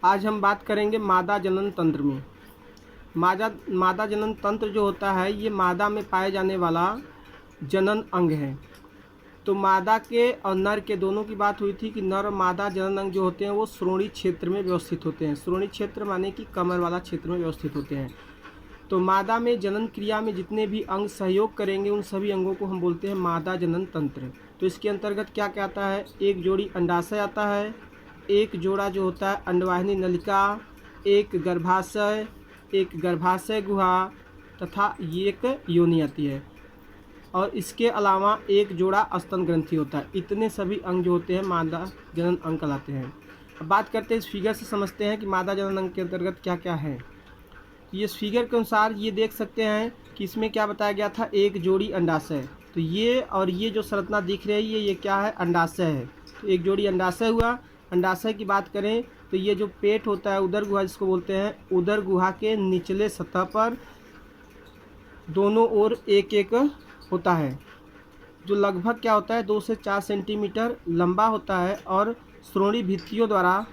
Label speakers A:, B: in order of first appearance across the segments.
A: आज हम बात करेंगे मादा जनन तंत्र में। मादा जनन तंत्र जो होता है ये मादा में पाए जाने वाला जनन अंग है। तो मादा के और नर के दोनों की बात हुई थी कि नर और मादा जनन अंग जो होते हैं वो श्रोणि क्षेत्र में व्यवस्थित होते हैं। श्रोणि क्षेत्र माने कि कमर वाला क्षेत्र में व्यवस्थित होते हैं। तो मादा में जनन क्रिया में जितने भी अंग सहयोग करेंगे उन सभी अंगों को हम बोलते हैं मादा जनन तंत्र। तो इसके अंतर्गत क्या क्या आता है? एक जोड़ी अंडाशय आता है, एक जोड़ा जो होता है अंडवाहिनी नलिका, एक गर्भाशय गुहा तथा एक योनि आती है, और इसके अलावा एक जोड़ा स्तन ग्रंथि होता है। इतने सभी अंग जो होते हैं मादा जनन अंग कहलाते हैं। अब बात करते हैं इस फिगर से, समझते हैं कि मादा जनन अंग के अंतर्गत क्या क्या है। तो ये इस फिगर के अनुसार ये देख सकते हैं कि इसमें क्या बताया गया था, एक जोड़ी अंडाशय। तो ये और ये जो संरचना दिख रही है ये क्या है? अंडाशय है। तो एक जोड़ी अंडाशय हुआ। अंडाशय की बात करें तो ये जो पेट होता है उदर गुहा जिसको बोलते हैं, उदर गुहा के निचले सतह पर दोनों ओर एक एक होता है, जो लगभग क्या होता है 2 से 4 सेंटीमीटर लंबा होता है और श्रोणि भित्तियों द्वारा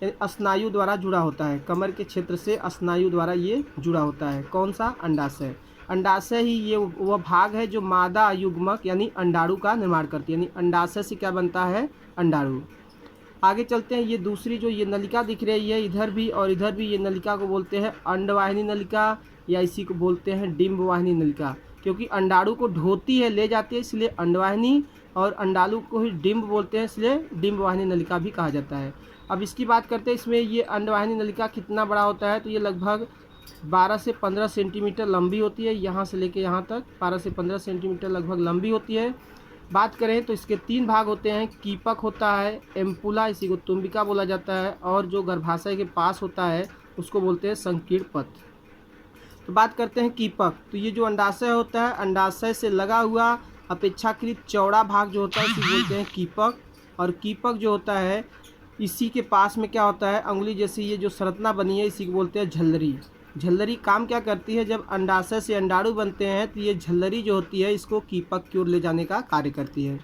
A: स्नायु द्वारा जुड़ा होता है। कमर के क्षेत्र से स्नायु द्वारा ये जुड़ा होता है। कौन सा? अंडाशय। अंडाशय ही ये वह भाग है जो मादा युग्मक यानी अंडाणु का निर्माण करती है। यानी अंडाशय से क्या बनता है? अंडाणु। आगे चलते हैं। ये दूसरी जो ये नलिका दिख रही है इधर भी और इधर भी, ये नलिका को बोलते हैं अंडवाहिनी नलिका या इसी को बोलते हैं डिंबवाहिनी नलिका, क्योंकि अंडाणु को ढोती है, ले जाती है, इसलिए अंडवाहिनी, और अंडाणु को ही डिंब बोलते हैं इसलिए डिंबवाहिनी नलिका भी कहा जाता है। अब इसकी बात करते हैं, इसमें ये अंडवाहिनी नलिका कितना बड़ा होता है? तो ये लगभग 12 से 15 सेंटीमीटर लंबी होती है। यहाँ से लेके यहाँ तक 12 से 15 सेंटीमीटर लगभग लंबी होती है। बात करें तो इसके 3 भाग होते हैं। कीपक होता है, एम्पुला इसी को तुम्बिका बोला जाता है, और जो गर्भाशय के पास होता है उसको बोलते हैं संकीर्ण पथ। तो बात करते हैं कीपक। तो ये जो अंडाशय होता है, अंडाशय से लगा हुआ अपेक्षाकृत चौड़ा भाग जो होता है इसी बोलते हैं कीपक। और कीपक जो होता है इसी के पास में क्या होता है, अंगुली जैसी ये जो संरचना बनी है इसी को बोलते हैं झल्लरी। झल्लरी काम क्या करती है? जब अंडाशय से अंडाणु बनते हैं तो ये झल्लरी जो होती है इसको कीपक की ओर ले जाने का कार्य करती है।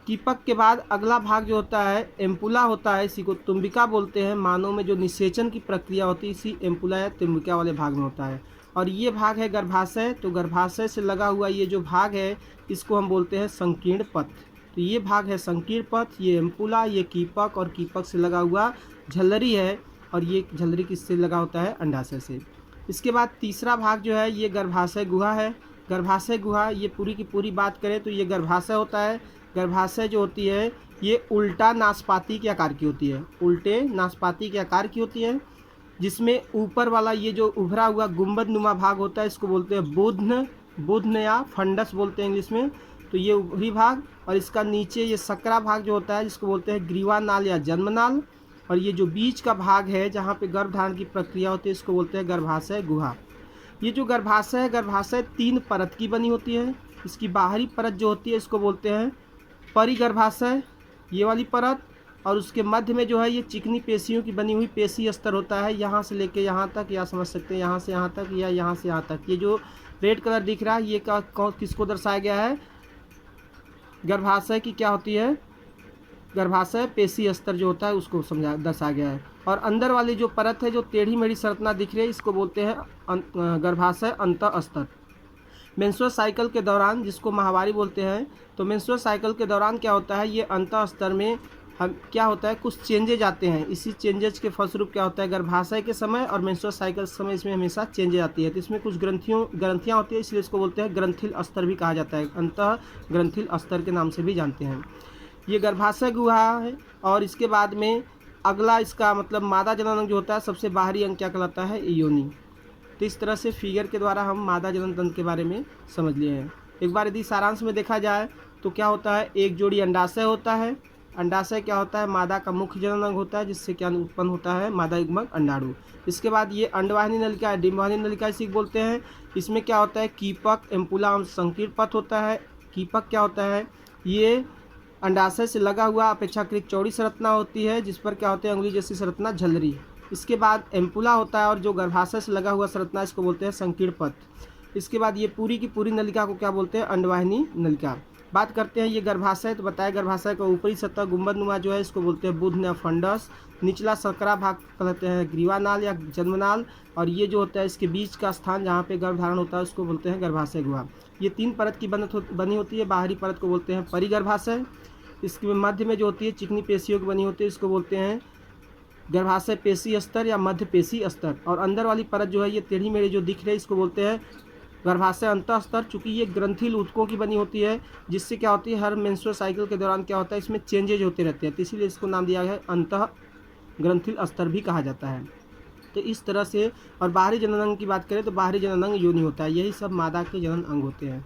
A: कीपक के बाद अगला भाग जो होता है एम्पुला होता है, इसी को तुम्बिका बोलते हैं। मानव में जो निषेचन की प्रक्रिया होती है इसी एम्पुला या तुम्बिका वाले भाग में होता है। और ये भाग है गर्भाशय। तो गर्भाशय से लगा हुआ ये जो भाग है इसको हम बोलते हैं संकीर्ण पथ। तो ये भाग है संकीर्ण पथ, ये एम्पुला, ये कीपक, और कीपक से लगा हुआ झल्लरी है, और ये झल्लरी किससे लगा होता है? अंडाशय से। इसके बाद तीसरा भाग जो है ये गर्भाशय गुहा है। गर्भाशय गुहा ये पूरी की पूरी बात करें तो ये गर्भाशय होता है। गर्भाशय जो होती है ये उल्टा नाशपाती के आकार की होती है, उल्टे नाशपाती के आकार की होती है, जिसमें ऊपर वाला ये जो उभरा हुआ गुंबद नुमा भाग होता है इसको बोलते हैं बुध्न या फंडस बोलते हैं इंग्लिश में। तो ये ऊपरी भाग, और इसका नीचे ये सकरा भाग जो होता है जिसको बोलते हैं ग्रीवानाल या जन्मनाल, और ये जो बीच का भाग है जहाँ पे गर्भधारण की प्रक्रिया होती है इसको बोलते हैं गर्भाशय गुहा। ये जो गर्भाशय है, गर्भाशय 3 परत की बनी होती है। इसकी बाहरी परत जो होती है इसको बोलते हैं परिगर्भाशय, ये वाली परत, और उसके मध्य में जो है ये चिकनी पेशियों की बनी हुई पेशी स्तर होता है, यहाँ से लेके यहाँ तक, या समझ सकते हैं यहाँ से यहाँ तक या यहाँ से यहाँ तक। ये जो रेड कलर दिख रहा है ये किसको दर्शाया गया है? गर्भाशय की क्या होती है? गर्भाशय पेशी स्तर जो होता है उसको दर्शाया गया है। और अंदर वाली जो परत है जो टेढ़ी मेढ़ी संरचना दिख रही है इसको बोलते हैं गर्भाशय अंतः स्तर। मेंस्ट्रुअल साइकिल के दौरान, जिसको माहवारी बोलते हैं, तो मेंस्ट्रुअल साइकिल के दौरान क्या होता है, ये अंतः स्तर में हम क्या होता है कुछ चेंजेज आते हैं। इसी चेंजेज के फलस्वरूप क्या होता है गर्भाशय के समय और मेंस्ट्रुअल साइकिल के समय इसमें हमेशा चेंजेज आती है। तो इसमें कुछ ग्रंथियाँ होती है, इसलिए इसको बोलते हैं ग्रंथिल स्तर भी कहा जाता है, अंतः ग्रंथिल स्तर के नाम से भी जानते हैं। ये गर्भाशय गुहा है। और इसके बाद में अगला इसका मतलब मादा जनन अंग जो होता है सबसे बाहरी अंग क्या कहलाता है? योनि। तो इस तरह से फिगर के द्वारा हम मादा जनन तंत्र के बारे में समझ लिए हैं। एक बार यदि सारांश में देखा जाए तो क्या होता है, एक जोड़ी अंडाशय होता है। अंडाशय क्या होता है? मादा का मुख्य जनन अंग होता है, जिससे क्या उत्पन्न होता है? मादा युग्मक अंडाणु। इसके बाद ये अंडवाहिनी नलिका, डिंबवाहिनी नलिका इसी को बोलते हैं। इसमें क्या होता है? कीपक, एम्पुला, संकीर्ण पथ होता है। कीपक क्या होता है? ये अंडाशय से लगा हुआ अपेक्षाकृत चौड़ी संरचना होती है, जिस पर क्या होते हैं? अंगुली जैसी संरचना झल्लरी। इसके बाद एम्पुला होता है, और जो गर्भाशय से लगा हुआ संरचना इसको बोलते हैं संकीर्ण पथ। इसके बाद ये पूरी की पूरी नलिका को क्या बोलते हैं? अंडवाहिनी नलिका। बात करते हैं ये गर्भाशय, तो बताया गर्भाशय का ऊपरी सतह गुंबद नुमा जो है इसको बोलते हैं बुध्न या फंडस, निचला सकरा भाग कहते हैं ग्रीवानाल या जन्मनाल, और ये जो होता है इसके बीच का स्थान जहाँ पे गर्भधारण होता है उसको बोलते हैं गर्भाशय गुहा। ये 3 परत की बनी होती है। बाहरी परत को बोलते हैं परिगर्भाशय, इसके मध्य में जो होती है चिकनी पेशियों की बनी होती है इसको बोलते हैं गर्भाशय पेशी स्तर या मध्य पेशी स्तर, और अंदर वाली परत जो है ये टेढ़ी मेढ़ी जो दिख रही है इसको बोलते हैं गर्भाशय अंतः स्तर। चूँकि ये ग्रंथिल ऊतकों की बनी होती है, जिससे क्या होती है हर मेंस्ट्रुअल साइकिल के दौरान क्या होता है इसमें चेंजेज होते रहते हैं, तो इसीलिए इसको नाम दिया गया है अंतः ग्रंथिल स्तर भी कहा जाता है। तो इस तरह से, और बाहरी जनन अंग की बात करें तो बाहरी जनन अंग योनि होता है। यही सब मादा के जनन अंग होते हैं।